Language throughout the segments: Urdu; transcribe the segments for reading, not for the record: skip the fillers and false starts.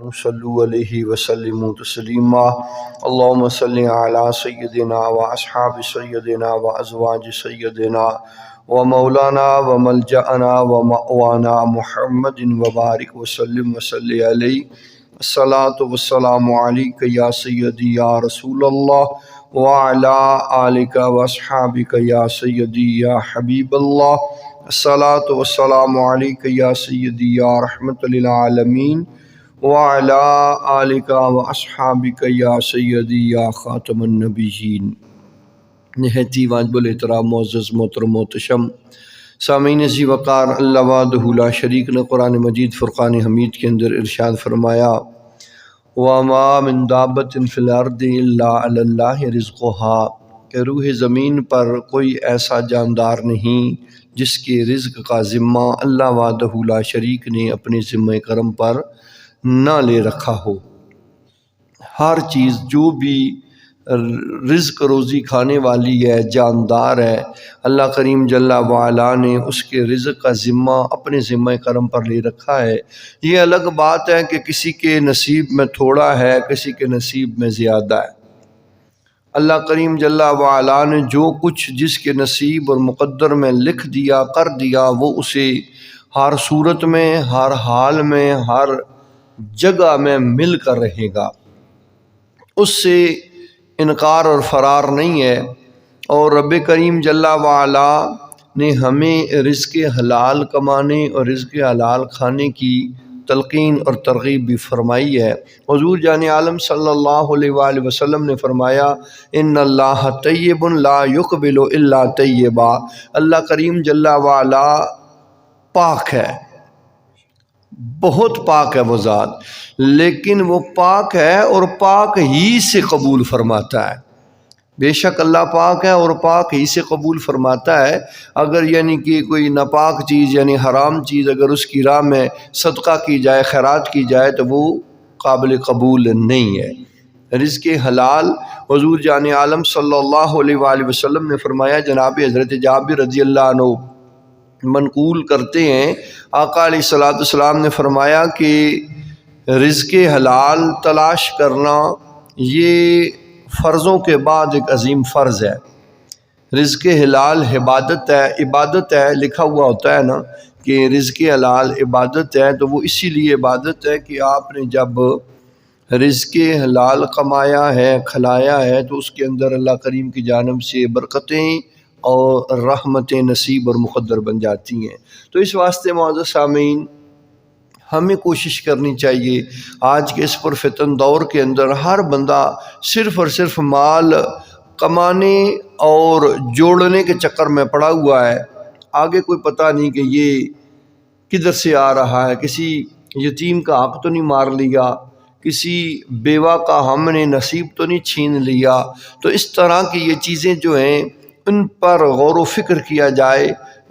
صلوا علیہ وسلموا تسلیما اللہم صلی علی سیدنا و اصحاب سیدنا و ازواج سیدنا و مولانا و ملجأنا و مأوانا محمد و بارک وسلم وصلی علیہ الصلاۃ والسلام علیک یا سیدی یا رسول اللہ وعلی آلک و اصحابک یا سیدی یا حبیب اللہ الصلاۃ والسلام علیک یا سیدی یا رحمت للعالمین وعلى آلک و اصحابک یا سیدی یا خاتم النبیین۔ نہایتی واجب الاحترام معزز محترم محتشم سامعین عزیز وقار، اللہ وحدہ لا شریک نے قرآن مجید فرقان حمید کے اندر ارشاد فرمایا وَمَا مِن دَابَّةٍ فِي الْأَرْضِ إِلَّا عَلَى اللَّهِ رِزْقُهَا، کہ روح زمین پر کوئی ایسا جاندار نہیں جس کے رزق کا ذمہ اللہ وحدہ لا شریک نے اپنے ذمہ کرم پر نہ لے رکھا ہو۔ ہر چیز جو بھی رزق روزی کھانے والی ہے، جاندار ہے، اللہ کریم جل وعلا نے اس کے رزق کا ذمہ اپنے ذمہ کرم پر لے رکھا ہے۔ یہ الگ بات ہے کہ کسی کے نصیب میں تھوڑا ہے، کسی کے نصیب میں زیادہ ہے۔ اللہ کریم جل وعلا نے جو کچھ جس کے نصیب اور مقدر میں لکھ دیا، کر دیا، وہ اسے ہر صورت میں، ہر حال میں، ہر جگہ میں مل کر رہے گا، اس سے انکار اور فرار نہیں ہے۔ اور رب کریم جل وعلا نے ہمیں رزق حلال کمانے اور رزق حلال کھانے کی تلقین اور ترغیب بھی فرمائی ہے۔ حضور جان عالم صلی اللہ علیہ وآلہ وسلم نے فرمایا ان اللہ طیب لا یقبل الا طیبا، اللہ کریم جل وعلا پاک ہے، بہت پاک ہے وہ ذات، لیکن وہ پاک ہے اور پاک ہی سے قبول فرماتا ہے۔ بے شک اللہ پاک ہے اور پاک ہی سے قبول فرماتا ہے۔ اگر یعنی کہ کوئی ناپاک چیز یعنی حرام چیز اگر اس کی راہ میں صدقہ کی جائے، خیرات کی جائے، تو وہ قابل قبول نہیں ہے۔ رزق حلال حضور جان عالم صلی اللہ علیہ وآلہ وسلم نے فرمایا، جناب حضرت جابر رضی اللہ عنہ منقول کرتے ہیں، آقا علیہ الصلوۃ والسلام نے فرمایا کہ رزق حلال تلاش کرنا یہ فرضوں کے بعد ایک عظیم فرض ہے۔ رزق حلال عبادت ہے، عبادت ہے، لکھا ہوا ہوتا ہے نا کہ رزق حلال عبادت ہے، تو وہ اسی لیے عبادت ہے کہ آپ نے جب رزق حلال کمایا ہے، کھلایا ہے، تو اس کے اندر اللہ کریم کی جانب سے برکتیں اور رحمت نصیب اور مقدر بن جاتی ہیں۔ تو اس واسطے معزز سامعین، ہمیں کوشش کرنی چاہیے آج کے اس پرفتن دور کے اندر ہر بندہ صرف اور صرف مال کمانے اور جوڑنے کے چکر میں پڑا ہوا ہے، آگے کوئی پتہ نہیں کہ یہ کدھر سے آ رہا ہے، کسی یتیم کا حق تو نہیں مار لیا، کسی بیوہ کا ہم نے نصیب تو نہیں چھین لیا۔ تو اس طرح کی یہ چیزیں جو ہیں ان پر غور و فکر کیا جائے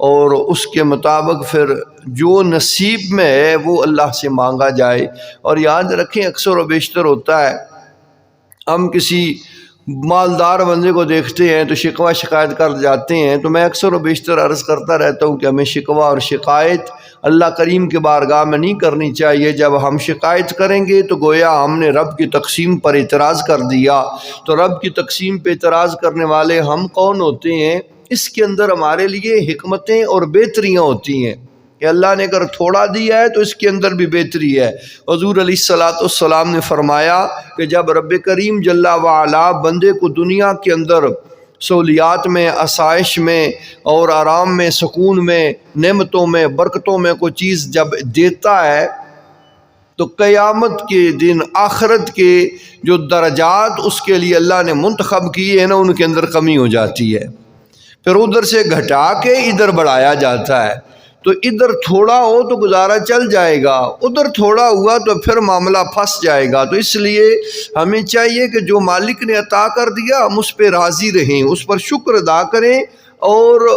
اور اس کے مطابق پھر جو نصیب میں ہے وہ اللہ سے مانگا جائے۔ اور یاد رکھیں، اکثر و بیشتر ہوتا ہے ہم کسی مالدار بندے کو دیکھتے ہیں تو شکوہ شکایت کر جاتے ہیں، تو میں اکثر و بیشتر عرض کرتا رہتا ہوں کہ ہمیں شکوہ اور شکایت اللہ کریم کے بارگاہ میں نہیں کرنی چاہیے۔ جب ہم شکایت کریں گے تو گویا ہم نے رب کی تقسیم پر اعتراض کر دیا۔ تو رب کی تقسیم پہ اعتراض کرنے والے ہم کون ہوتے ہیں؟ اس کے اندر ہمارے لیے حکمتیں اور بہتریاں ہوتی ہیں کہ اللہ نے اگر تھوڑا دیا ہے تو اس کے اندر بھی بہتری ہے۔ حضور علیہ الصلوۃ والسلام نے فرمایا کہ جب رب کریم جل وعلا بندے کو دنیا کے اندر سہولیات میں، آسائش میں اور آرام میں، سکون میں، نعمتوں میں، برکتوں میں کوئی چیز جب دیتا ہے تو قیامت کے دن آخرت کے جو درجات اس کے لیے اللہ نے منتخب کیے ہیں نا، ان کے اندر کمی ہو جاتی ہے، پھر ادھر سے گھٹا کے ادھر بڑھایا جاتا ہے۔ تو ادھر تھوڑا ہو تو گزارا چل جائے گا، ادھر تھوڑا ہوا تو پھر معاملہ پھنس جائے گا۔ تو اس لیے ہمیں چاہیے کہ جو مالک نے عطا کر دیا ہم اس پہ راضی رہیں، اس پر شکر ادا کریں اور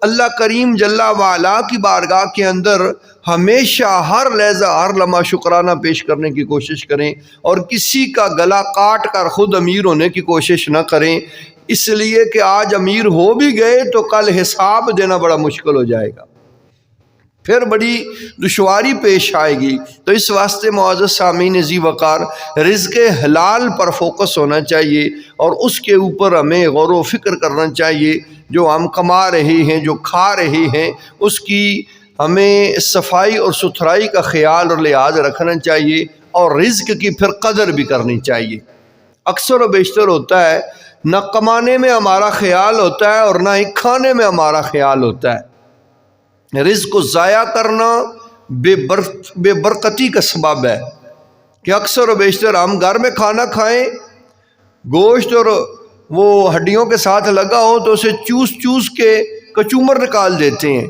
اللہ کریم جل وعلا کی بارگاہ کے اندر ہمیشہ ہر لحظہ ہر لمحہ شکرانہ پیش کرنے کی کوشش کریں اور کسی کا گلا کاٹ کر خود امیر ہونے کی کوشش نہ کریں، اس لیے کہ آج امیر ہو بھی گئے تو کل حساب دینا بڑا مشکل ہو جائے گا۔ پھر بڑی دشواری پیش آئے گی۔ تو اس واسطے معزز سامعین ذی وقار، رزق حلال پر فوکس ہونا چاہیے اور اس کے اوپر ہمیں غور و فکر کرنا چاہیے۔ جو ہم کما رہے ہیں، جو کھا رہے ہیں، اس کی ہمیں صفائی اور ستھرائی کا خیال اور لحاظ رکھنا چاہیے، اور رزق کی پھر قدر بھی کرنی چاہیے۔ اکثر و بیشتر ہوتا ہے نہ کمانے میں ہمارا خیال ہوتا ہے اور نہ ہی کھانے میں ہمارا خیال ہوتا ہے۔ رزق کو ضائع کرنا بے برکتی کا سبب ہے کہ اکثر و بیشتر ہم گھر میں کھانا کھائیں، گوشت اور وہ ہڈیوں کے ساتھ لگا ہو تو اسے چوس چوس کے کچومر نکال دیتے ہیں،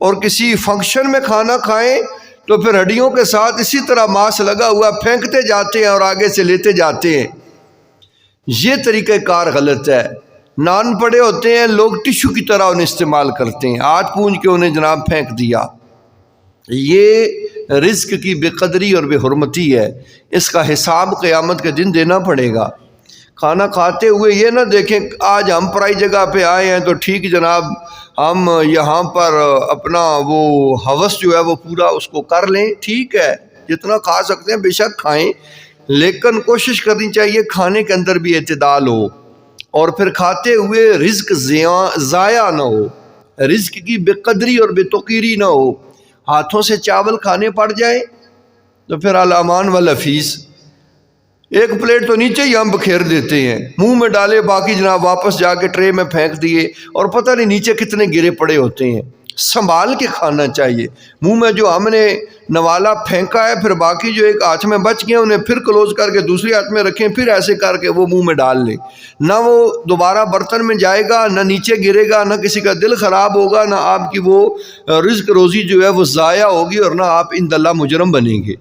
اور کسی فنکشن میں کھانا کھائیں تو پھر ہڈیوں کے ساتھ اسی طرح ماس لگا ہوا پھینکتے جاتے ہیں اور آگے سے لیتے جاتے ہیں۔ یہ طریقہ کار غلط ہے۔ نان پڑے ہوتے ہیں، لوگ ٹشو کی طرح انہیں استعمال کرتے ہیں، ہاتھ پونجھ کے انہیں جناب پھینک دیا۔ یہ رزق کی بے قدری اور بے حرمتی ہے، اس کا حساب قیامت کے دن دینا پڑے گا۔ کھانا کھاتے ہوئے یہ نہ دیکھیں آج ہم پرائی جگہ پہ آئے ہیں تو ٹھیک جناب ہم یہاں پر اپنا وہ ہوس جو ہے وہ پورا اس کو کر لیں، ٹھیک ہے، جتنا کھا سکتے ہیں بے شک کھائیں، لیکن کوشش کرنی چاہیے کھانے کے اندر بھی اعتدال ہو، اور پھر کھاتے ہوئے رزق ضائع نہ ہو، رزق کی بے قدری اور بے توقیری نہ ہو۔ ہاتھوں سے چاول کھانے پڑ جائیں تو پھر الامان والحفیظ، ایک پلیٹ تو نیچے ہی ہم بکھیر دیتے ہیں، منہ میں ڈالے، باقی جناب واپس جا کے ٹرے میں پھینک دیے، اور پتہ نہیں نیچے کتنے گرے پڑے ہوتے ہیں۔ سنبھال کے کھانا چاہیے۔ منہ میں جو ہم نے نوالا پھینکا ہے، پھر باقی جو ایک ہاتھ میں بچ گئے انہیں پھر کلوز کر کے دوسری ہاتھ میں رکھیں، پھر ایسے کر کے وہ منہ میں ڈال لیں۔ نہ وہ دوبارہ برتن میں جائے گا، نہ نیچے گرے گا، نہ کسی کا دل خراب ہوگا، نہ آپ کی وہ رزق روزی جو ہے وہ ضائع ہوگی، اور نہ آپ عند اللہ مجرم بنیں گے۔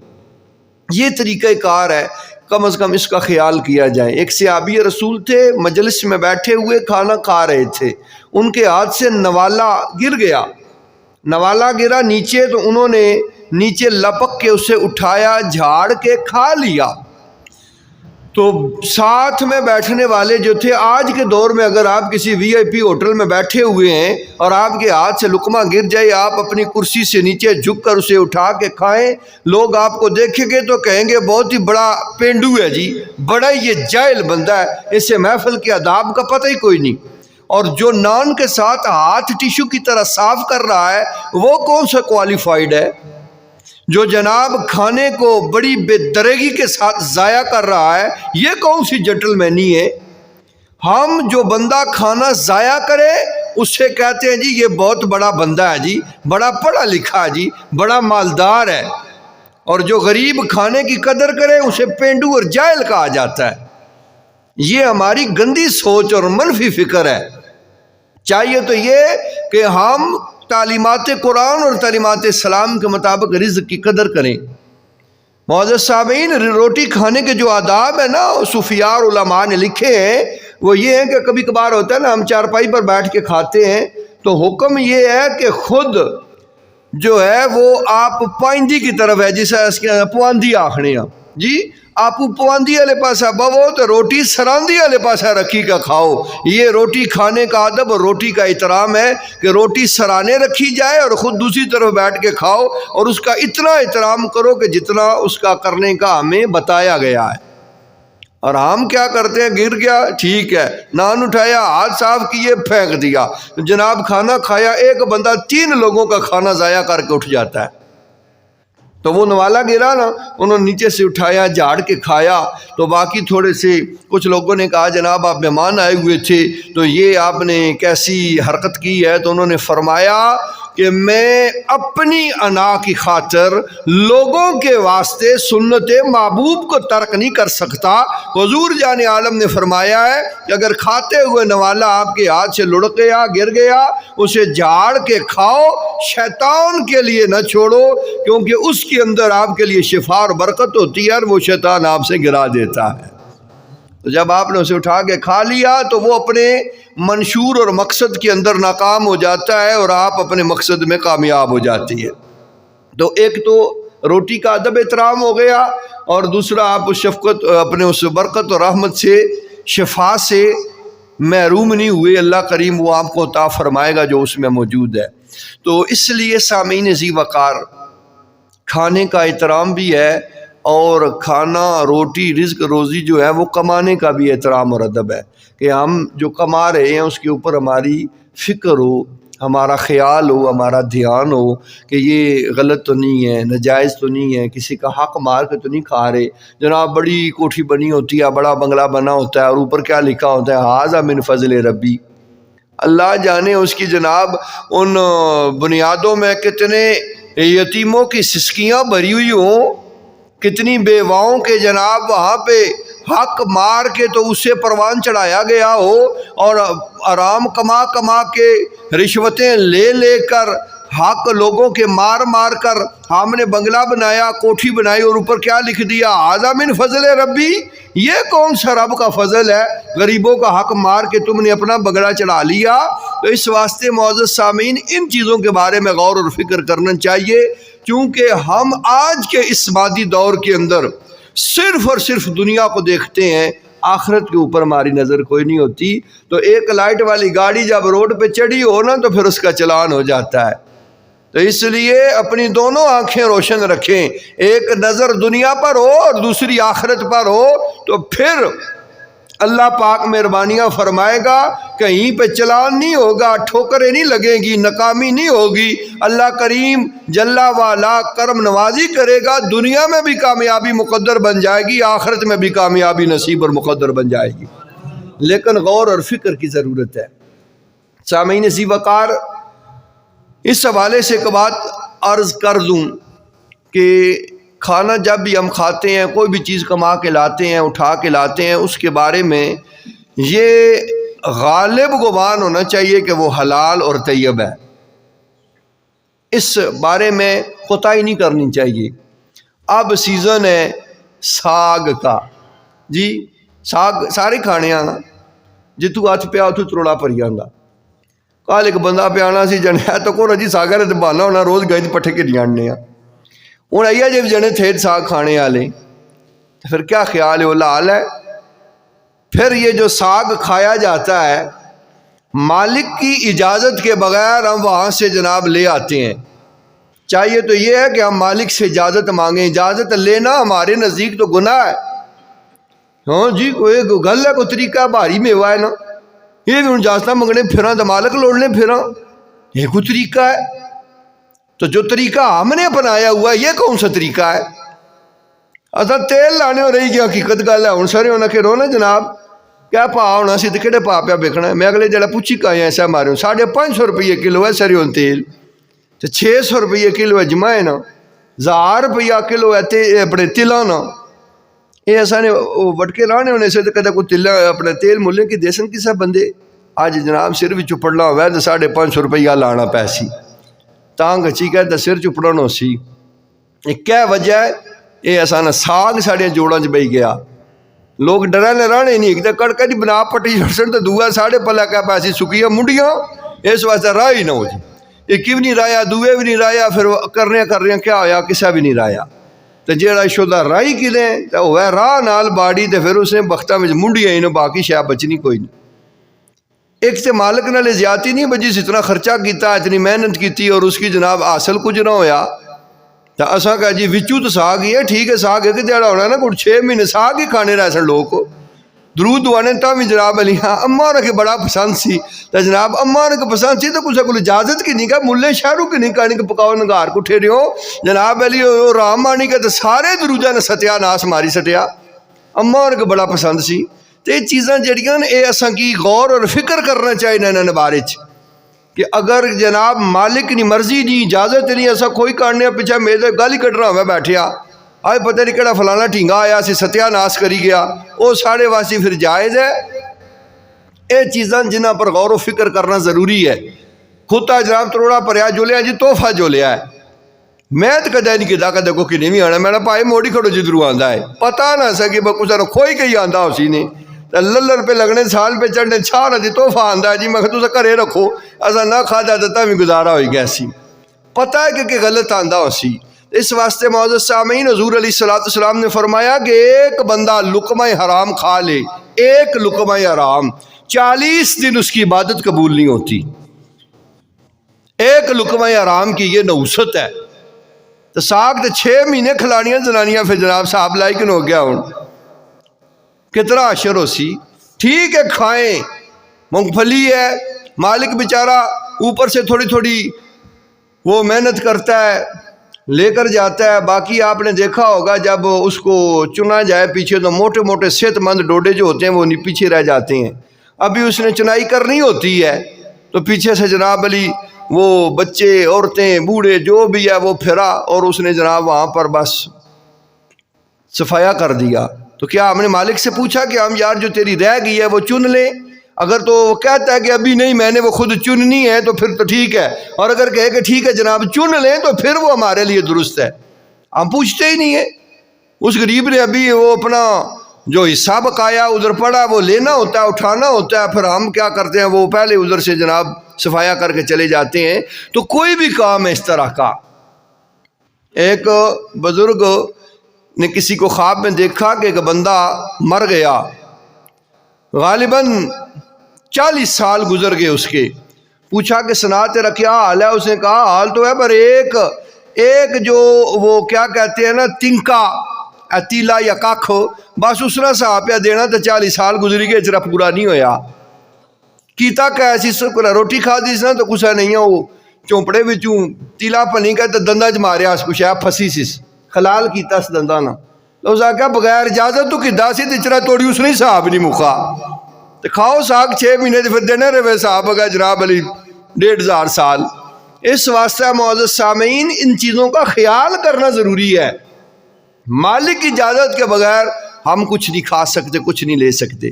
یہ طریقہ کار ہے، کم از کم اس کا خیال کیا جائے۔ ایک صحابی رسول تھے، مجلس میں بیٹھے ہوئے کھانا کھا رہے تھے، ان کے ہاتھ سے نوالا گر گیا، نوالا گرا نیچے، تو انہوں نے نیچے لپک کے اسے اٹھایا، جھاڑ کے کھا لیا۔ تو ساتھ میں بیٹھنے والے جو تھے، آج کے دور میں اگر آپ کسی وی آئی پی ہوٹل میں بیٹھے ہوئے ہیں اور آپ کے ہاتھ سے لقمہ گر جائے، آپ اپنی کرسی سے نیچے جھک کر اسے اٹھا کے کھائیں، لوگ آپ کو دیکھیں گے تو کہیں گے بہت ہی بڑا پینڈو ہے جی، بڑا یہ جاہل بندہ ہے، اسے محفل کے آداب کا پتہ ہی کوئی نہیں۔ اور جو نان کے ساتھ ہاتھ ٹیشو کی طرح صاف کر رہا ہے وہ کون سا کوالیفائڈ ہے؟ جو جناب کھانے کو بڑی بے درگی کے ساتھ ضائع کر رہا ہے، یہ کون سی جنٹل مینی ہے؟ ہم جو بندہ کھانا ضائع کرے اسے کہتے ہیں جی یہ بہت بڑا بندہ ہے جی، بڑا پڑھا لکھا ہے جی، بڑا مالدار ہے، اور جو غریب کھانے کی قدر کرے اسے پینڈو اور جاہل کہا جاتا ہے۔ یہ ہماری گندی سوچ اور منفی فکر ہے۔ چاہیے تو یہ کہ ہم تعلیمات قرآن اور تعلیمات اسلام کے مطابق رزق کی قدر کریں۔ معزز سامعین، روٹی کھانے کے جو آداب ہیں نا، صوفیاء اور علماء نے لکھے ہیں، وہ یہ ہیں کہ کبھی کبھار ہوتا ہے نا ہم چارپائی پر بیٹھ کے کھاتے ہیں، تو حکم یہ ہے کہ خود جو ہے وہ آپ پائندی کی طرف ہے، جسے اس کے پواندی آکھنے ہیں جی، آپ پواندی والے پاسا بوو تو روٹی سراندی والے پاسا رکھی کا کھاؤ۔ یہ روٹی کھانے کا ادب اور روٹی کا احترام ہے کہ روٹی سرانے رکھی جائے اور خود دوسری طرف بیٹھ کے کھاؤ، اور اس کا اتنا احترام کرو کہ جتنا اس کا کرنے کا ہمیں بتایا گیا ہے۔ اور ہم کیا کرتے ہیں، گر گیا ٹھیک ہے، نان اٹھایا، ہاتھ صاف کیے، پھینک دیا، جناب کھانا کھایا، ایک بندہ 3 لوگوں کا کھانا ضائع کر کے اٹھ جاتا ہے۔ تو وہ نوالا گرا نا، انہوں نے نیچے سے اٹھایا، جھاڑ کے کھایا، تو باقی تھوڑے سے کچھ لوگوں نے کہا جناب آپ مہمان آئے ہوئے تھے تو یہ آپ نے کیسی حرکت کی ہے؟ تو انہوں نے فرمایا کہ میں اپنی انا کی خاطر لوگوں کے واسطے سنت محبوب کو ترک نہیں کر سکتا۔ حضور جان عالم نے فرمایا ہے کہ اگر کھاتے ہوئے نوالا آپ کے ہاتھ سے لڑک گیا، گر گیا، اسے جھاڑ کے کھاؤ، شیطان کے لیے نہ چھوڑو، کیونکہ اس کے اندر آپ کے لیے شفا اور برکت ہوتی ہے، اور وہ شیطان آپ سے گرا دیتا ہے۔ تو جب آپ نے اسے اٹھا کے کھا لیا تو وہ اپنے منشور اور مقصد کے اندر ناکام ہو جاتا ہے، اور آپ اپنے مقصد میں کامیاب ہو جاتی ہے۔ تو ایک تو روٹی کا ادب احترام ہو گیا، اور دوسرا آپ اس شفقت، اپنے اس برکت اور رحمت سے، شفا سے محروم نہیں ہوئے۔ اللہ کریم وہ آپ کو عطا فرمائے گا جو اس میں موجود ہے۔ تو اس لیے سامعین ذی وقار کھانے کا احترام بھی ہے، اور کھانا روٹی رزق روزی جو ہے وہ کمانے کا بھی احترام اور ادب ہے، کہ ہم جو کما رہے ہیں اس کے اوپر ہماری فکر ہو، ہمارا خیال ہو، ہمارا دھیان ہو کہ یہ غلط تو نہیں ہے، ناجائز تو نہیں ہے، کسی کا حق مار کے تو نہیں کھا رہے۔ جناب بڑی کوٹھی بنی ہوتی ہے، بڑا بنگلہ بنا ہوتا ہے، اور اوپر کیا لکھا ہوتا ہے، ھذا من فضل ربی۔ اللہ جانے اس کی جناب ان بنیادوں میں کتنے یتیموں کی سسکیاں بھری ہوئی ہوں، کتنی بیواؤں کے جناب وہاں پہ حق مار کے تو اسے پروان چڑھایا گیا ہو، اور آرام کما کما کے رشوتیں لے لے کر حق لوگوں کے مار مار کر ہم نے بنگلہ بنایا، کوٹھی بنائی، اور اوپر کیا لکھ دیا، ھذا من فضل ربی۔ یہ کون سا رب کا فضل ہے، غریبوں کا حق مار کے تم نے اپنا بنگلہ چڑھا لیا؟ تو اس واسطے معزز سامعین ان چیزوں کے بارے میں غور اور فکر کرنا چاہیے، کیونکہ ہم آج کے اس مادی دور کے اندر صرف اور صرف دنیا کو دیکھتے ہیں، آخرت کے اوپر ہماری نظر کوئی نہیں ہوتی۔ تو ایک لائٹ والی گاڑی جب روڈ پہ چڑھی ہو نا تو پھر اس کا چلان ہو جاتا ہے۔ تو اس لیے اپنی دونوں آنکھیں روشن رکھیں، ایک نظر دنیا پر ہو اور دوسری آخرت پر ہو، تو پھر اللہ پاک مہربانیاں فرمائے گا، کہیں پہ چلان نہیں ہوگا، ٹھوکریں نہیں لگیں گی، ناکامی نہیں ہوگی، اللہ کریم جل وعلا کرم نوازی کرے گا، دنیا میں بھی کامیابی مقدر بن جائے گی، آخرت میں بھی کامیابی نصیب اور مقدر بن جائے گی۔ لیکن غور اور فکر کی ضرورت ہے۔ سامعین ذی وقار، اس حوالے سے ایک بات عرض کر دوں کہ کھانا جب بھی ہم کھاتے ہیں، کوئی بھی چیز کما کے لاتے ہیں، اٹھا کے لاتے ہیں، اس کے بارے میں یہ غالب گمان ہونا چاہیے کہ وہ حلال اور طیب ہے، اس بارے میں کوتاہی نہیں کرنی چاہیے۔ اب سیزن ہے ساگ کا، جی ساگ سارے کھانے آنا جتو ہاتھ پیا اتو تروڑا پری جاندہ۔ کال ایک بندہ پیانا سی جنے تو کو رجی ساگر ہے تو بہانا ہونا روز گئے پٹھے کے جاننے ہیں۔ ہوں آئیے جب جنے تھے ساگ کھانے والے تو پھر کیا خیال ہے، وہ لال ہے؟ پھر یہ جو ساگ کھایا جاتا ہے مالک کی اجازت کے بغیر ہم وہاں سے جناب لے آتے ہیں۔ چاہیے تو یہ ہے کہ ہم مالک سے اجازت مانگیں، اجازت لینا ہمارے نزدیک تو گناہ ہے۔ ہاں جی کوئی گل ہے، کوئی طریقہ بھاری میوہ ہے نا، یہ بھی اجازت منگنے پھراں تو مالک لوڑنے پھراں، یہ کوئی طریقہ ہے؟ تو جو طریقہ ہم نے اپنایا ہوا ہے یہ کون سا طریقہ ہے؟ اصل تیل لانے ہو رہی کی حقیقت گل ہے، ہوں سارے ہونا کہ رونا جناب کیا پا ہونا سی تو کہڑے پا پیا بیکنا ہے؟ میں اگلے جڑا پوچھی کا ایسا ہمارے 550 روپیے کلو ہے سریوں تیل، تو 600 روپیے کلو ہے جمع نا، 1000 روپیہ کلو ہے اپنے تلا نا، یہ ایسا نے وٹکے لانے ہونے سے تو کہتا کوئی تلا اپنے تیل ملے کی دیسن کسا بندے آج جناب سر بھی چپڑنا ہوا ہے تو 550 روپیہ لانا پیسی تانگ اچھی کہتا سر چپڑا نو سی۔ یہ کیا وجہ ہے؟ یہ ایسا نا ساگ ساڑھے جوڑاں چ بئی گیا، لوگ ڈرانے رانے نہیں کہ کڑکا جی بنا پٹی جڑسن تو دوہا ساڑھے پلا کیا پیسی سکیاں منڈیاں، اس واسطے راہ ہی نہ ہو جی، ایک بھی نہیں رایا دوے بھی نہیں رایا، پھر کرنے کیا ہویا کسا بھی نہیں رایا، تو جیڑا شدہ رائی کی دیں تو وہ راہ نال باڑی تو پھر اس نے بختہ میں منڈیاں ہی نہ باقی شاہ بچنی کوئی نہیں۔ ایک سے مالک نالے زیادتی نہیں بجی سے اتنا خرچہ کیتا، اتنی محنت کیتی اور اس کی جناب حاصل کچھ نہ ہویا، تو اساں کہا جی وچو تو ساگ ہی ہے، ٹھیک ہے ساگ ہے کہ دیڑا ہونا نا، کچھ 6 مہینے ساگ ہی کھانے رہے سن لوگ کو، درود دعانے تا بھی جناب علی ہاں اماں رکھے بڑا پسند سی، تو جناب اماں رکھے پسند سی تو کچھ کوئی اجازت کی نہیں کہا ملے شہروں کی نہیں کہانی کہ پکاؤ نگار کو ٹھے رہے ہو جناب علی رام آنی کہ تو سارے درودہ نے ستیا ناس ماری سٹیا، اماں رکھے بڑا پسند سی۔ تو یہ چیزاں جڑیاں اے اساں کی غور اور فکر کرنا چاہیے انہاں بارے کہ اگر جناب مالک نہیں مرضی نہیں اجازت نہیں ایسا کوئی کرنے پیچھے میرے گل ہی کٹ رہا ہوا بیٹھیا آئے پتہ نہیں کہڑا فلانا ٹھینگا آیا سی ستیا ناس کری گیا، وہ ساڑھے واسی پھر جائز ہے۔ یہ چیزاں جنہاں پر غور و فکر کرنا ضروری ہے۔ خودتا جناب تروڑا پریا جو لیا جی تحفہ جو لیا ہے، میں تو کدے نہیں کہتا کدے کو کنی بھی آنا، میں نے پائے موڑی کھڑو جدرو آندہ ہے پتہ نہ سکے بکو سارا کھوئی کہی آندہ اسی نے للر پہ لگنے سال پہ چڑھنے چھاڑا دی تحفہ آندہ ہے جی میں کہتا کرے رکھو ایسا نہ کھادا دیتا بھی گزارا ہوئی گیا سی، پتہ ہے کہ غلط آندہ اسی۔ اس واسطے معزز سامعین حضور علیہ السلام نے فرمایا کہ ایک بندہ لقمہ حرام کھا لے، ایک لقمہ حرام 40 دن اس کی عبادت قبول نہیں ہوتی۔ ایک لقمہ حرام کی یہ نوست ہے تو ساگ تو 6 مہینے کھلانیاں زنانیاں پھر جناب صاحب لائکن ہو گیا ہوں کتنا عشر ہو سی ٹھیک ہے کھائیں مونگ پھلی ہے مالک بیچارہ اوپر سے تھوڑی تھوڑی وہ محنت کرتا ہے لے کر جاتا ہے باقی آپ نے دیکھا ہوگا جب اس کو چنا جائے پیچھے تو موٹے موٹے صحت مند ڈوڈے جو ہوتے ہیں وہ پیچھے رہ جاتے ہیں ابھی اس نے چنائی کرنی ہوتی ہے تو پیچھے سے جناب علی وہ بچے عورتیں بوڑھے جو بھی ہے وہ پھرا اور اس نے جناب وہاں پر بس صفایا کر دیا تو کیا ہم نے مالک سے پوچھا کہ ہم یار جو تیری رہ گئی ہے وہ چن لیں اگر تو وہ کہتا ہے کہ ابھی نہیں میں نے وہ خود چننی ہے تو پھر تو ٹھیک ہے اور اگر کہے کہ ٹھیک ہے جناب چن لیں تو پھر وہ ہمارے لیے درست ہے ہم پوچھتے ہی نہیں ہیں اس غریب نے ابھی وہ اپنا جو حصہ بقایا ادھر پڑا وہ لینا ہوتا ہے اٹھانا ہوتا ہے پھر ہم کیا کرتے ہیں وہ پہلے ادھر سے جناب صفایا کر کے چلے جاتے ہیں تو کوئی بھی کام ہے اس طرح کا ایک بزرگ نے کسی کو خواب میں دیکھا کہ ایک بندہ مر گیا غالباً 40 سال گزر گئے اس کے پوچھا کہ سنا تیرا کیا حال ہے اس نے کہا حال تو ہے پر ایک جو وہ کیا کہتے ہیں نا تنکا تیلا یا کھ بس اس نے صاحب پہ دینا تو 40 سال گزری گئے جرا پورا نہیں ہویا کیتا کہ ایسی روٹی کھا دی نا تو کچھ نہیں ہے وہ چوپڑے بچوں تیلا پنی کا تو دندہ چ ماریا اس کچھ ہے پھسی سس خلال کیتا اس دندہ نا تو اس آگیا بغیر اجازت تو کدا سی تچرا توڑی اس نے صاحب نہیں مکھا تو کھاؤ ساگ 6 مہینے پھر دینے رہے صاحب اگا جناب علی 1500 سال اس واسطہ معزز سامعین ان چیزوں کا خیال کرنا ضروری ہے مالک کی اجازت کے بغیر ہم کچھ نہیں کھا سکتے کچھ نہیں لے سکتے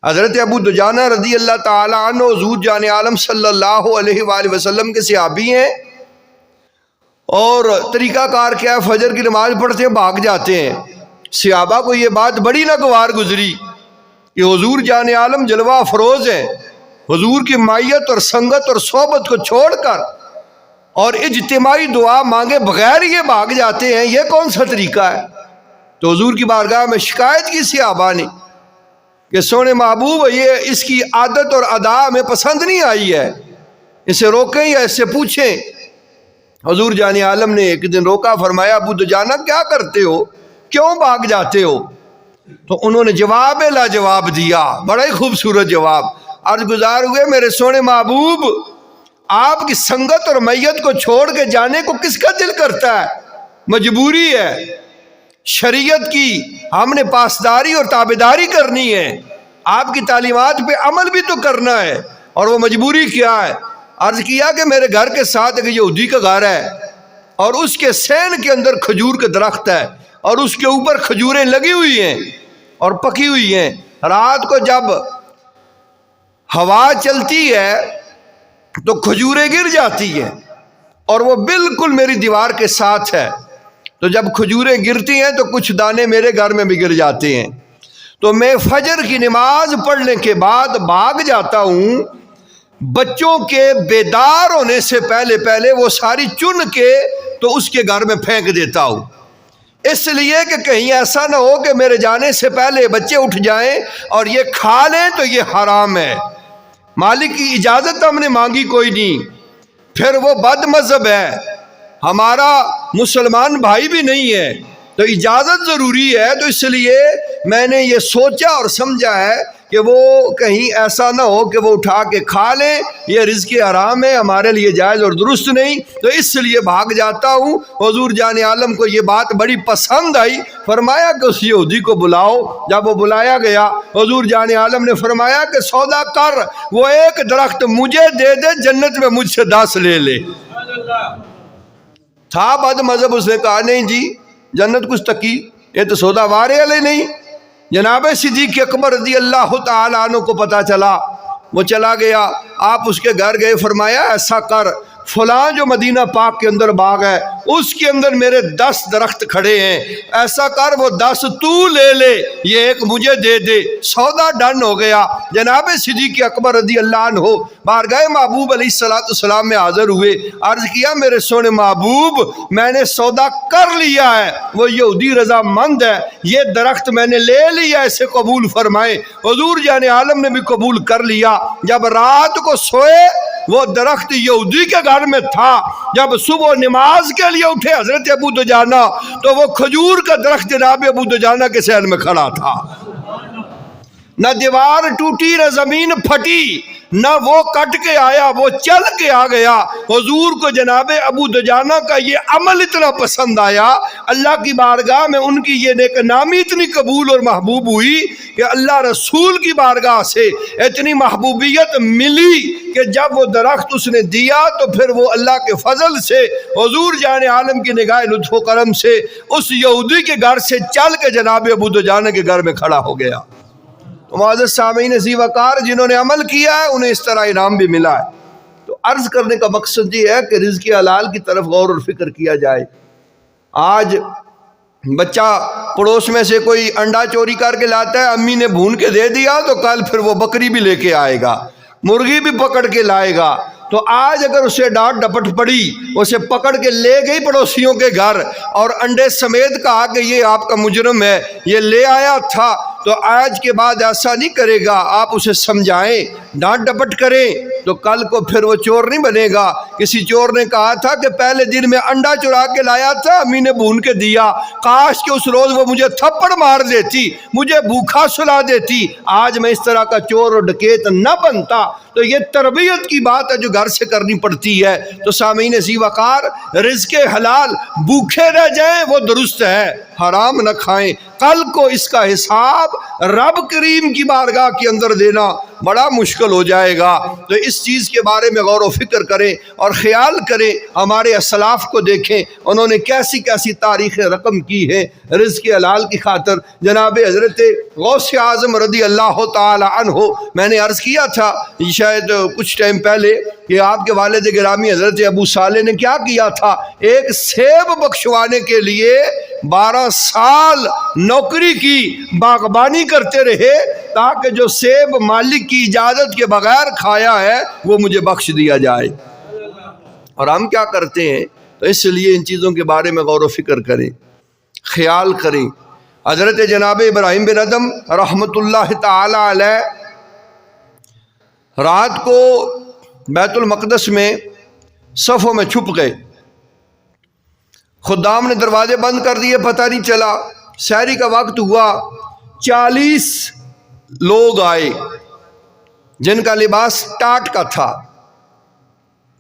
حضرت ابو دجانہ رضی اللہ تعالی عنہ حضور جان عالم صلی اللہ علیہ وآلہ وسلم کے صحابی ہیں اور طریقہ کار کیا ہے فجر کی نماز پڑھتے ہیں بھاگ جاتے ہیں صحابہ کو یہ بات بڑی ناگوار گزری کہ حضور جان عالم جلوہ افروز ہیں حضور کی مائیت اور سنگت اور صحبت کو چھوڑ کر اور اجتماعی دعا مانگے بغیر یہ بھاگ جاتے ہیں یہ کون سا طریقہ ہے تو حضور کی بارگاہ میں شکایت کی صحابہ نے کہ سونے محبوب یہ اس کی عادت اور ادا ہمیں پسند نہیں آئی ہے اسے روکیں یا اس سے پوچھیں حضور جان عالم نے ایک دن روکا فرمایا ابو دجانہ کیا کرتے ہو کیوں بھاگ جاتے ہو تو انہوں نے جواب لا جواب دیا بڑا ہی خوبصورت جواب عرض گزار ہوئے میرے سونے محبوب آپ کی سنگت اور میت کو چھوڑ کے جانے کو کس کا دل کرتا ہے مجبوری ہے شریعت کی ہم نے پاسداری اور تابعداری کرنی ہے آپ کی تعلیمات پہ عمل بھی تو کرنا ہے اور وہ مجبوری کیا ہے عرض کیا کہ میرے گھر کے ساتھ ایک یہودی کا گھر ہے اور اس کے سین کے اندر کھجور کے درخت ہے اور اس کے اوپر کھجوریں لگی ہوئی ہیں اور پکی ہوئی ہیں رات کو جب ہوا چلتی ہے تو کھجوریں گر جاتی ہیں اور وہ بالکل میری دیوار کے ساتھ ہے تو جب کھجوریں گرتی ہیں تو کچھ دانے میرے گھر میں بھی گر جاتے ہیں تو میں فجر کی نماز پڑھنے کے بعد بھاگ جاتا ہوں بچوں کے بیدار ہونے سے پہلے وہ ساری چن کے تو اس کے گھر میں پھینک دیتا ہوں اس لیے کہ کہیں ایسا نہ ہو کہ میرے جانے سے پہلے بچے اٹھ جائیں اور یہ کھا لیں تو یہ حرام ہے مالک کی اجازت ہم نے مانگی کوئی نہیں پھر وہ بد مذہب ہے ہمارا مسلمان بھائی بھی نہیں ہے تو اجازت ضروری ہے تو اس لیے میں نے یہ سوچا اور سمجھا ہے کہ وہ کہیں ایسا نہ ہو کہ وہ اٹھا کے کھا لیں یہ رزق حرام ہے ہمارے لیے جائز اور درست نہیں تو اس لیے بھاگ جاتا ہوں حضور جان عالم کو یہ بات بڑی پسند آئی فرمایا کہ اس یہودی کو بلاؤ جب وہ بلایا گیا حضور جان عالم نے فرمایا کہ سودا کر وہ ایک درخت مجھے دے دے جنت میں مجھ سے 10 لے لے تھا بد مذہب اس نے کہا نہیں جی جنت کچھ تکی یہ تو سودا وارے والے نہیں جناب صدیق اکبر رضی اللہ تعالیٰ عنہ کو پتا چلا وہ چلا گیا آپ اس کے گھر گئے فرمایا ایسا کر فلاں جو مدینہ پاک کے اندر باغ ہے اس کے اندر میرے 10 درخت کھڑے ہیں ایسا کر وہ 10 تو لے لے یہ ایک مجھے دے دے سودا ڈن ہو گیا جناب صدیق اکبر رضی اللہ عنہ بارگاہ محبوب علیہ السلام میں حاضر ہوئے عرض کیا میرے سونے محبوب میں نے سودا کر لیا ہے وہ یہودی رضا مند ہے یہ درخت میں نے لے لیا اسے قبول فرمائے حضور جان عالم نے بھی قبول کر لیا جب رات کو سوئے وہ درخت یہودی کے گھر میں تھا. جب صبح نماز کے لیے اٹھے حضرت ابو دجانہ تو وہ کھجور کا درخت جناب ابو دجانہ کے صحن میں کھڑا تھا. نہ دیوار ٹوٹی نہ زمین پھٹی، نہ وہ کٹ کے آیا، وہ چل کے آ گیا. حضور کو جناب ابو دجانہ کا یہ عمل اتنا پسند آیا، اللہ کی بارگاہ میں ان کی یہ نیک نامی اتنی قبول اور محبوب ہوئی کہ اللہ رسول کی بارگاہ سے اتنی محبوبیت ملی کہ جب وہ درخت اس نے دیا تو پھر وہ اللہ کے فضل سے حضور جان عالم کی نگاہ لطف و کرم سے اس یہودی کے گھر سے چل کے جناب ابو دجانہ کے گھر میں کھڑا ہو گیا. معزز سامعین عزیز وقار، جنہوں نے عمل کیا ہے انہیں اس طرح انعام بھی ملا ہے. تو عرض کرنے کا مقصد یہ ہے کہ رزق حلال کی طرف غور اور فکر کیا جائے. آج بچہ پڑوس میں سے کوئی انڈا چوری کر کے لاتا ہے، امی نے بھون کے دے دیا تو کل پھر وہ بکری بھی لے کے آئے گا، مرغی بھی پکڑ کے لائے گا. تو آج اگر اسے ڈانٹ ڈپٹ پڑی، اسے پکڑ کے لے گئی پڑوسیوں کے گھر اور انڈے سمیت کہا کہ یہ آپ کا مجرم ہے، یہ لے آیا تھا، تو آج کے بعد ایسا نہیں کرے گا. آپ اسے سمجھائیں، ڈانٹ ڈپٹ کریں تو کل کو پھر وہ چور نہیں بنے گا. کسی چور نے کہا تھا کہ پہلے دن میں انڈا چرا کے لایا تھا، امی نے بھون کے دیا، کاش کہ اس روز وہ مجھے تھپڑ مار دیتی، مجھے بھوکا سلا دیتی، آج میں اس طرح کا چور اور ڈکیت نہ بنتا. تو یہ تربیت کی بات ہے جو گھر سے کرنی پڑتی ہے. تو سامعین ذی وقار، رزق حلال بھوکے رہ جائیں وہ درست ہے، حرام نہ کھائیں. کل کو اس کا حساب رب کریم کی بارگاہ کے اندر دینا بڑا مشکل ہو جائے گا. تو اس چیز کے بارے میں غور و فکر کریں اور خیال کریں. ہمارے اسلاف کو دیکھیں، انہوں نے کیسی کیسی تاریخ رقم کی ہے رزق حلال کی خاطر. جناب حضرت غوث اعظم رضی اللہ تعالی عنہ، میں نے عرض کیا تھا شاید کچھ ٹائم پہلے کہ آپ کے والد گرامی حضرت ابو صالح نے کیا کیا تھا، ایک سیب بخشوانے کے لیے 12 سال نوکری کی، باغبانی کرتے رہے تاکہ جو سیب مالک کی اجازت کے بغیر کھایا ہے وہ مجھے بخش دیا جائے. اور ہم کیا کرتے ہیں؟ تو اس لیے ان چیزوں کے بارے میں غور و فکر کریں، خیال کریں. حضرت جناب ابراہیم بن ادم رحمت اللہ تعالی علیہ رات کو بیت المقدس میں صفوں میں چھپ گئے. خدام نے دروازے بند کر دیے، پتہ نہیں چلا. سحری کا وقت ہوا، 40 لوگ آئے جن کا لباس ٹاٹ کا تھا،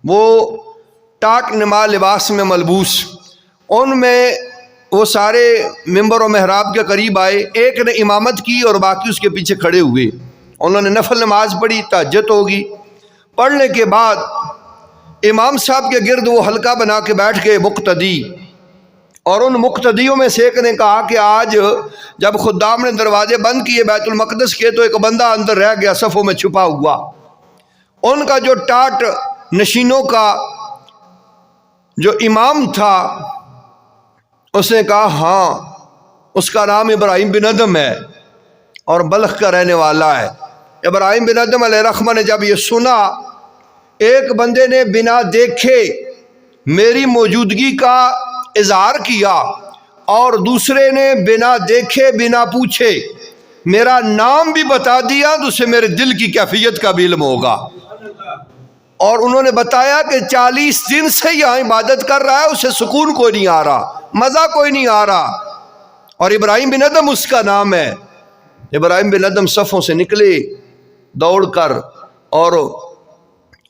وہ ٹاٹ نما لباس میں ملبوس. ان میں وہ سارے ممبر و محراب کے قریب آئے. ایک نے امامت کی اور باقی اس کے پیچھے کھڑے ہوئے. انہوں نے نفل نماز پڑھی، تہجد ہوگی. پڑھنے کے بعد امام صاحب کے گرد وہ حلقہ بنا کے بیٹھ گئے مقتدی. اور ان مقتدیوں میں سے ایک نے کہا کہ آج جب خدام نے دروازے بند کیے بیت المقدس کے تو ایک بندہ اندر رہ گیا صفوں میں چھپا ہوا. ان کا جو ٹاٹ نشینوں کا جو امام تھا اس نے کہا ہاں اس کا نام ابراہیم بن ادم ہے اور بلخ کا رہنے والا ہے. ابراہیم بن ادم علیہ الرحمہ نے جب یہ سنا، ایک بندے نے بنا دیکھے میری موجودگی کا اظہار کیا اور دوسرے نے بنا دیکھے بنا پوچھے میرا نام بھی بتا دیا، تو اسے میرے دل کی کیفیت کا بھی علم ہوگا. اور انہوں نے بتایا کہ 40 دن سے یہاں عبادت کر رہا ہے، اسے سکون کوئی نہیں آ رہا، مزہ کوئی نہیں آ رہا، اور ابراہیم بن ادم اس کا نام ہے. ابراہیم بن ادم صفوں سے نکلے دوڑ کر، اور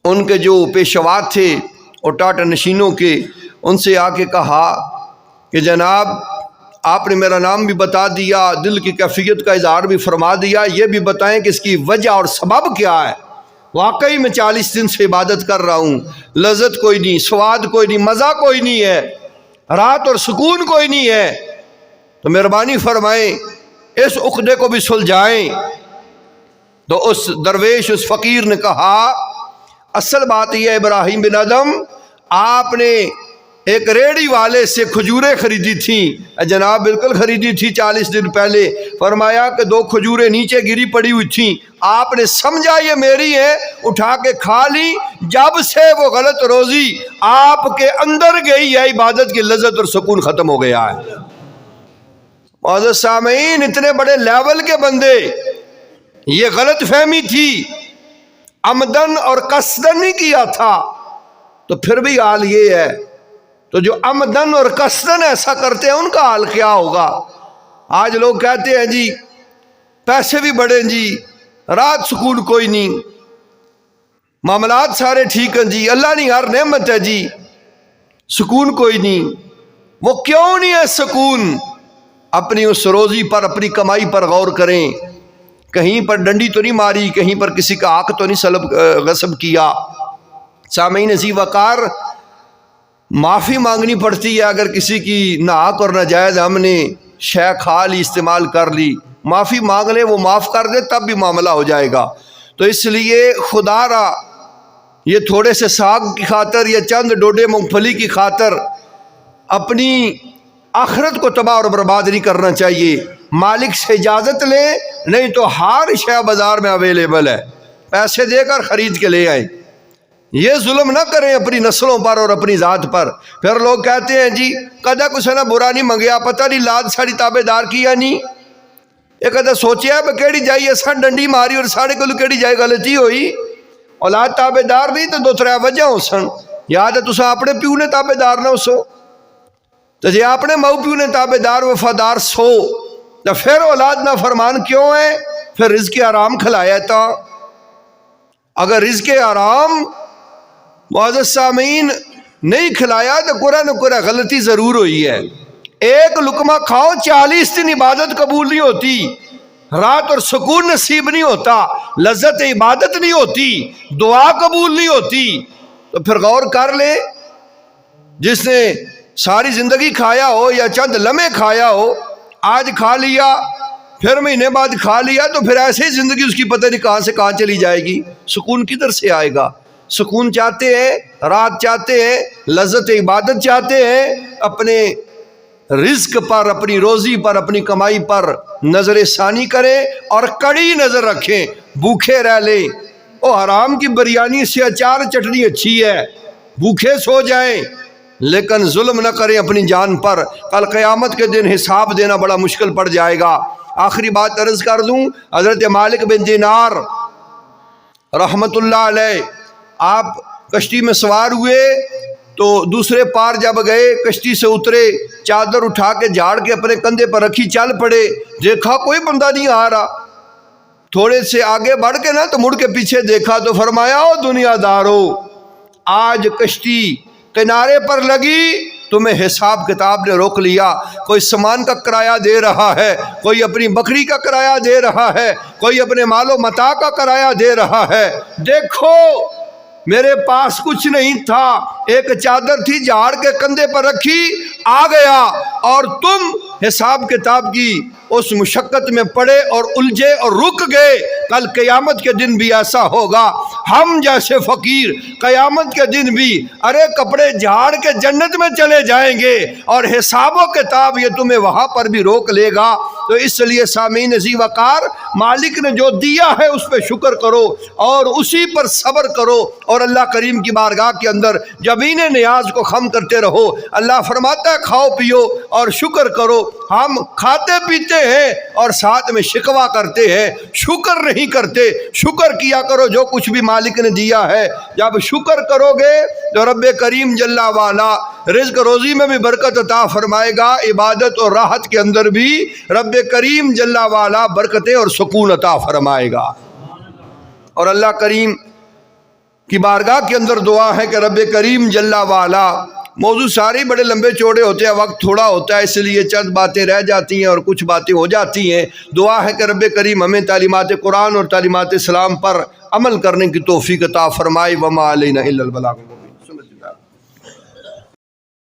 ان کے جو پیشوا تھے اور ٹاٹا نشینوں کے، ان سے آ کے کہا کہ جناب آپ نے میرا نام بھی بتا دیا، دل کی کیفیت کا اظہار بھی فرما دیا، یہ بھی بتائیں کہ اس کی وجہ اور سبب کیا ہے. واقعی میں 40 دن سے عبادت کر رہا ہوں، لذت کوئی نہیں، سواد کوئی نہیں، مزہ کوئی نہیں ہے، رات اور سکون کوئی نہیں ہے، تو مہربانی فرمائیں اس عقدے کو بھی سلجھائیں. تو اس درویش اس فقیر نے کہا اصل بات یہ ہے ابراہیم بن ادم، آپ نے ایک ریڑھی والے سے کھجوریں خریدی تھیں. جناب بالکل خریدی تھی 40 دن پہلے. فرمایا کہ 2 کھجوریں نیچے گری پڑی ہوئی تھیں، آپ نے سمجھا یہ میری ہے، اٹھا کے کھا لی. جب سے وہ غلط روزی آپ کے اندر گئی ہے، عبادت کی لذت اور سکون ختم ہو گیا ہے. معزز سامعین، اتنے بڑے لیول کے بندے، یہ غلط فہمی تھی عمدن اور قصدن نہیں کیا تھا تو پھر بھی حال یہ ہے. تو جو عمدن اور قصدن ایسا کرتے ہیں ان کا حال کیا ہوگا؟ آج لوگ کہتے ہیں جی پیسے بھی بڑے جی، رات سکون کوئی نہیں، معاملات سارے ٹھیک ہیں جی، اللہ نہیں ہر نعمت ہے جی، سکون کوئی نہیں. وہ کیوں نہیں ہے سکون؟ اپنی اس روزی پر، اپنی کمائی پر غور کریں. کہیں پر ڈنڈی تو نہیں ماری، کہیں پر کسی کا حق تو نہیں غصب کیا. سامعین عزیز وقار، معافی مانگنی پڑتی ہے اگر کسی کی ناحق اور ناجائز ہم نے شے کھا لی، استعمال کر لی. معافی مانگ لے، وہ معاف کر دے، تب بھی معاملہ ہو جائے گا. تو اس لیے خدا را یہ تھوڑے سے ساگ کی خاطر یا چند ڈوڈے مونگ پھلی کی خاطر اپنی آخرت کو تباہ اور برباد نہیں کرنا چاہیے. مالک سے اجازت لیں، نہیں تو ہر شے بازار میں اویلیبل ہے، پیسے دے کر خرید کے لے آئیں. یہ ظلم نہ کریں اپنی نسلوں پر اور اپنی ذات پر. پھر لوگ کہتے ہیں جی کدا کچھ نہ برا نہیں منگیا، پتہ نہیں لاد ساڑی تابے دار کیا نہیں. یہ کدا سوچیا ہے کیڑی جائیے سن ڈنڈی ماری اور ساڑے کو کیڑی جائے غلطی ہوئی. اولاد تابے دار نہیں تو دو ترے وجہ ہو سن. یاد ہے تسا اپنے پیو نے تابے دار نہ ہو سو، تو جی اپنے ماؤ پیو نے تابے دار وفادار سو، تو پھر اولاد نہ فرمان کیوں ہے؟ پھر رزق حرام کھلایا تھا. اگر رزق حرام معزز سامعین نہیں کھلایا تو قرآن غلطی ضرور ہوئی ہے. ایک لقمہ کھاؤ 40 دن عبادت قبول نہیں ہوتی، رات اور سکون نصیب نہیں ہوتا، لذت عبادت نہیں ہوتی، دعا قبول نہیں ہوتی. تو پھر غور کر لے، جس نے ساری زندگی کھایا ہو یا چند لمحے کھایا ہو، آج کھا لیا پھر مہینے بعد کھا لیا، تو پھر ایسے ہی زندگی اس کی پتہ نہیں کہاں سے کہاں چلی جائے گی. سکون کدھر سے آئے گا؟ سکون چاہتے ہیں، رات چاہتے ہیں، لذت عبادت چاہتے ہیں، اپنے رزق پر، اپنی روزی پر، اپنی کمائی پر نظر ثانی کریں اور کڑی نظر رکھیں. بھوکے رہ لیں، او حرام کی بریانی سے اچار چٹنی اچھی ہے، بھوکے سو جائیں، لیکن ظلم نہ کریں اپنی جان پر. کل قیامت کے دن حساب دینا بڑا مشکل پڑ جائے گا. آخری بات عرض کر دوں، حضرت مالک بن دینار رحمت اللہ علیہ، آپ کشتی میں سوار ہوئے تو دوسرے پار جب گئے، کشتی سے اترے، چادر اٹھا کے جھاڑ کے اپنے کندھے پر رکھی، چل پڑے. دیکھا کوئی بندہ نہیں آ رہا، تھوڑے سے آگے بڑھ کے نا تو مڑ کے پیچھے دیکھا تو فرمایا او دنیا دارو، آج کشتی کنارے پر لگی، تمہیں حساب کتاب نے روک لیا. کوئی سامان کا کرایہ دے رہا ہے، کوئی اپنی بکری کا کرایہ دے رہا ہے، کوئی اپنے مال و متاع کا کرایہ دے رہا ہے. دیکھو میرے پاس کچھ نہیں تھا، ایک چادر تھی جھاڑ کے کندھے پر رکھی، آ گیا، اور تم حساب کتاب کی اس مشقت میں پڑے اور الجھے اور رک گئے. کل قیامت کے دن بھی ایسا ہوگا. ہم جیسے فقیر قیامت کے دن بھی ارے کپڑے جھاڑ کے جنت میں چلے جائیں گے، اور حساب و کتاب یہ تمہیں وہاں پر بھی روک لے گا. تو اس لیے سامعین عزیز وقار، مالک نے جو دیا ہے اس پہ شکر کرو اور اسی پر صبر کرو، اور اللہ کریم کی بارگاہ کے اندر جبین نیاز کو خم کرتے رہو. اللہ فرماتا ہے کھاؤ پیو اور شکر کرو. ہم کھاتے پیتے ہیں اور ساتھ میں شکوہ کرتے ہیں، شکر نہیں کرتے. شکر کیا کرو جو کچھ بھی مالک نے دیا ہے. جب شکر کرو گے تو رب کریم جل والا رزق روزی میں بھی برکت عطا فرمائے گا، عبادت اور راحت کے اندر بھی رب کریم جل والا برکتیں اور سکون عطا فرمائے گا. اور اللہ کریم کی بارگاہ کے اندر دعا ہے کہ رب کریم جل والا، موضوع سارے بڑے لمبے چوڑے ہوتے ہیں، وقت تھوڑا ہوتا ہے، اس لیے چند باتیں رہ جاتی ہیں اور کچھ باتیں ہو جاتی ہیں. دعا ہے کہ رب کریم ہمیں تعلیمات قرآن اور تعلیمات اسلام پر عمل کرنے کی توفیق عطا فرمائے. وما علینا الا البلاغ.